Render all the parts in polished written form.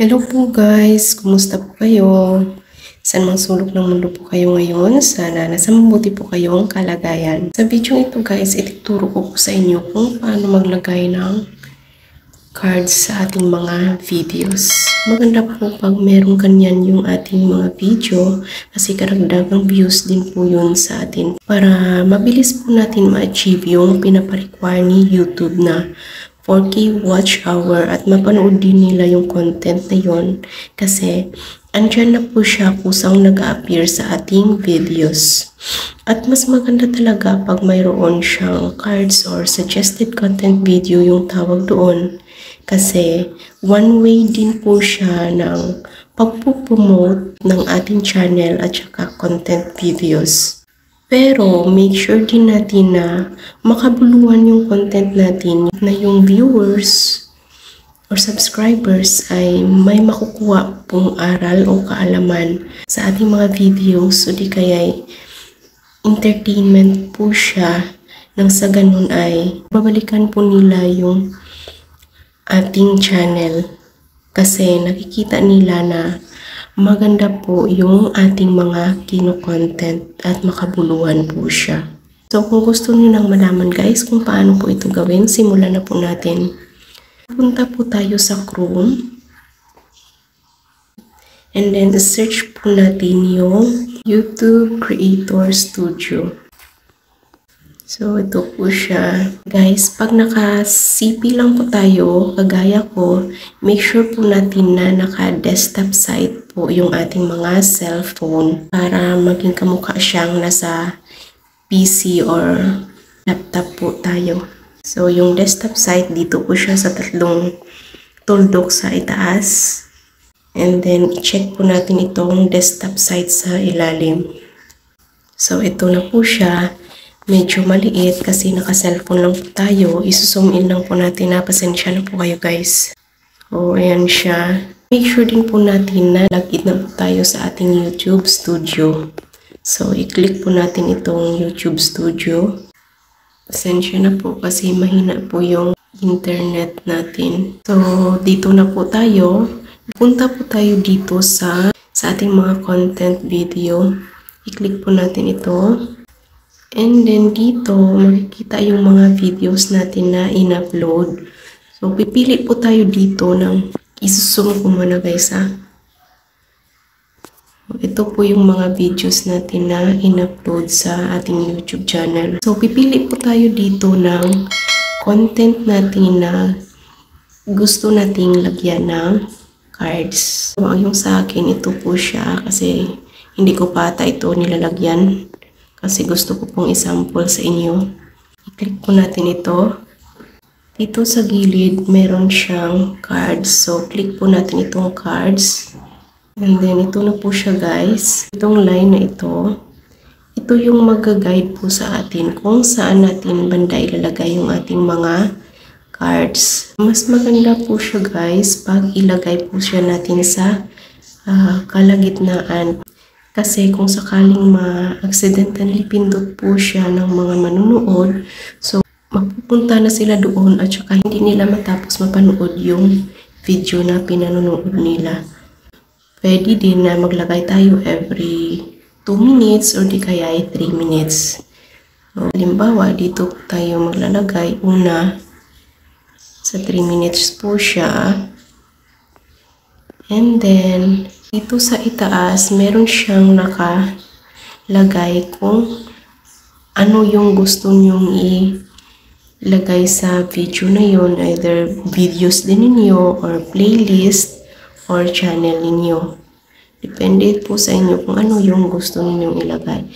Hello po guys, kumusta po kayo? Saan mang sulok ng mundo po kayo ngayon? Sana nasa mabuti po kayong kalagayan. Sa video ito guys, ituturo ko po sa inyo kung paano maglagay ng cards sa ating mga videos. Maganda po pag meron kanyan yung ating mga video kasi karagdagang views din po yun sa atin para mabilis po natin ma-achieve yung pinaparequire ni YouTube na 4K watch hour at mapanood din nila yung content na yon kasi andyan na po siya kusang nag-appear sa ating videos. At mas maganda talaga pag mayroon siyang cards or suggested content video yung tawag doon kasi one way din po siya ng pagpupromote ng ating channel at saka content videos. Pero make sure din natin na makabuluhan yung content natin na yung viewers or subscribers ay may makukuha pong aral o kaalaman sa ating mga videos o di kaya entertainment po siya nang sa ganun ay babalikan po nila yung ating channel kasi nakikita nila na maganda po yung ating mga kino-content at makabuluhan po siya. So kung gusto niyo nang malaman guys kung paano po ito gawin, simulan na po natin. Punta po tayo sa Chrome. And then search po natin yung YouTube Creator Studio. So ito po siya. Guys, pag naka-CP lang po tayo, kagaya ko, make sure po natin na naka-desktop site po yung ating mga cellphone para maging kamukha siyang nasa PC or laptop po tayo. So yung desktop site, dito po siya sa tatlong tuldok sa itaas. And then i-check po natin itong desktop site sa ilalim. So ito na po siya. Medyo maliit kasi naka-cellphone lang po tayo. Isusum in lang po natin na. Pasensya na po kayo guys. So, ayan siya. Make sure din po natin na login na po tayo sa ating YouTube Studio. So, i-click po natin itong YouTube Studio. Pasensya na po kasi mahina po yung internet natin. So, dito na po tayo. Punta po tayo dito sa ating mga content video. I-click po natin ito. And then dito, makikita yung mga videos natin na in-upload. So, pipili po tayo dito ng isusum ko muna guys ha. Ito po yung mga videos natin na in-upload sa ating YouTube channel. So, pipili po tayo dito ng content natin na gusto nating lagyan ng cards. So, yung sa akin, ito po siya kasi hindi ko pa ito nilalagyan. Kasi gusto ko pong isample sa inyo. I-click po natin ito. Dito sa gilid, meron siyang cards. So, click po natin itong cards. And then, ito na po siya guys. Itong line na ito. Ito yung mag-guide po sa atin kung saan natin banda ilalagay yung ating mga cards. Mas maganda po siya guys pag ilagay po siya natin sa kalagitnaan. Kasi kung sakaling ma-accidentally pindot po siya ng mga manunood, so mapupunta na sila doon at saka hindi nila matapos mapanood yung video na pinanonood nila. Pwede din na maglagay tayo every 2 minutes or di kaya 3 minutes. So, halimbawa, dito tayo maglalagay una sa 3 minutes po siya. And then, dito sa itaas, meron siyang nakalagay kung ano yung gusto nyong ilagay sa video na yun. Either videos din ninyo, or playlist, or channel ninyo. Depende po sa inyo kung ano yung gusto ninyong ilagay.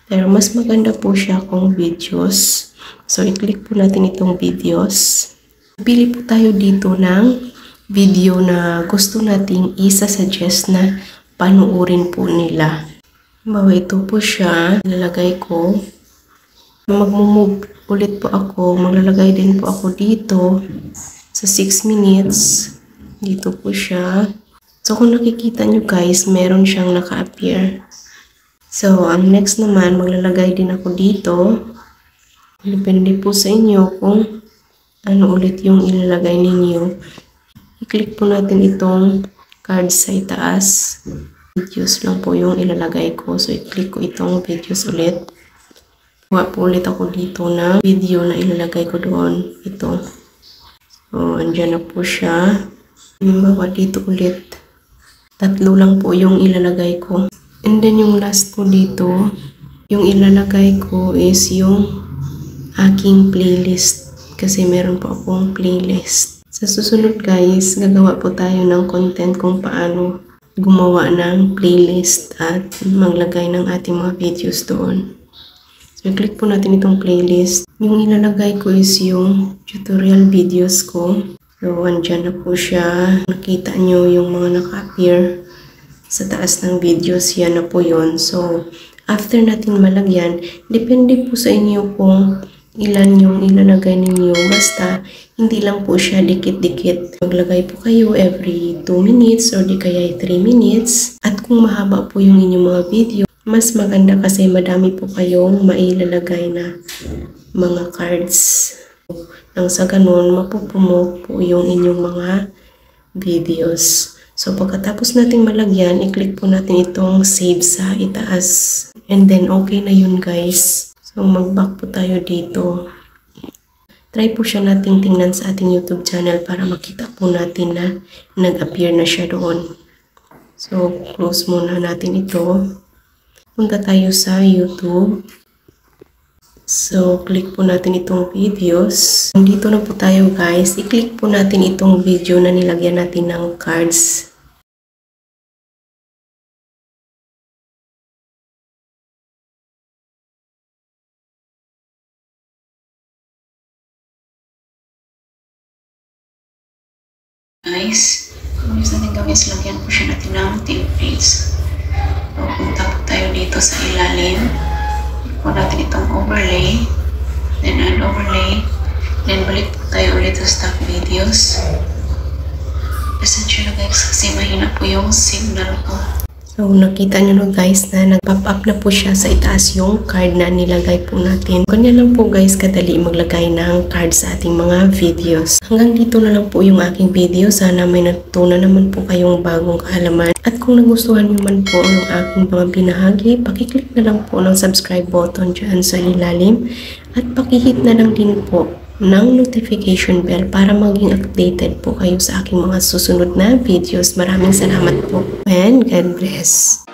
Pero mas maganda po siya kung videos. So, i-click po natin itong videos. Pili po tayo dito ng video na gusto nating isa-suggest na panuorin po nila. Bawa ito po siya, ilalagay ko. Mag-move ulit po ako, maglalagay din po ako dito sa 6 minutes. Dito po siya. So kung nakikita nyo guys, meron siyang naka-appear. So ang next naman, maglalagay din ako dito. Depende po sa inyo kung ano ulit yung ilalagay ninyo. I-click po natin itong cards sa itaas. Videos lang po yung ilalagay ko. So, i-click ko itong videos ulit. Kuha po ulit ako dito na video na ilalagay ko doon. Ito. So, andyan na po siya. Bawa dito ulit. 3 lang po yung ilalagay ko. And then, yung last po dito, yung ilalagay ko is yung aking playlist. Kasi meron po akong playlist. Sa susunod guys, gagawa po tayo ng content kung paano gumawa ng playlist at maglagay ng ating mga videos doon. So, click po natin itong playlist. Yung ilalagay ko is yung tutorial videos ko. So, andyan na po siya. Nakita nyo yung mga naka-appear sa taas ng videos. Yan na po yun. So, after natin malagyan, depende po sa inyo kung ilan yung ilalagay ninyo. Basta, hindi lang po siya dikit-dikit. Maglagay po kayo every 2 minutes or di kaya 3 minutes. At kung mahaba po yung inyong mga video, mas maganda kasi madami po kayong mailalagay na mga cards. Nang sa ganun, mapupromote po yung inyong mga videos. So, pagkatapos nating malagyan, i-click po natin itong save sa itaas. And then, okay na yun guys. So, mag-back po tayo dito. Try po siya nating tingnan sa ating YouTube channel para makita po natin na nag-appear na siya doon. So, close muna natin ito. Punta tayo sa YouTube. So, click po natin itong videos. Dito na po tayo guys. I-click po natin itong video na nilagyan natin ng cards. Guys, kung gusto natin gawin is lagyan po siya natin ng templates. So, punta po tayo dito sa ilalim. Click po natin itong overlay. Then add overlay. Then balik po tayo ulit sa stock videos. Pasensya na guys kasi mahina po yung signal ko. So, nakita nyo no guys na nag-pop up na po siya sa itaas yung card na nilagay po natin. Ganyan lang po guys kadali maglagay ng card sa ating mga videos. Hanggang dito na lang po yung aking video. Sana may natutunan naman po kayong bagong kaalaman. At kung nagustuhan nyo man po ang aking mga binahagi, pakiclick na lang po ng subscribe button dyan sa ilalim. At pakihit na lang din po ng notification bell para maging updated po kayo sa aking mga susunod na videos. Maraming salamat po and God bless.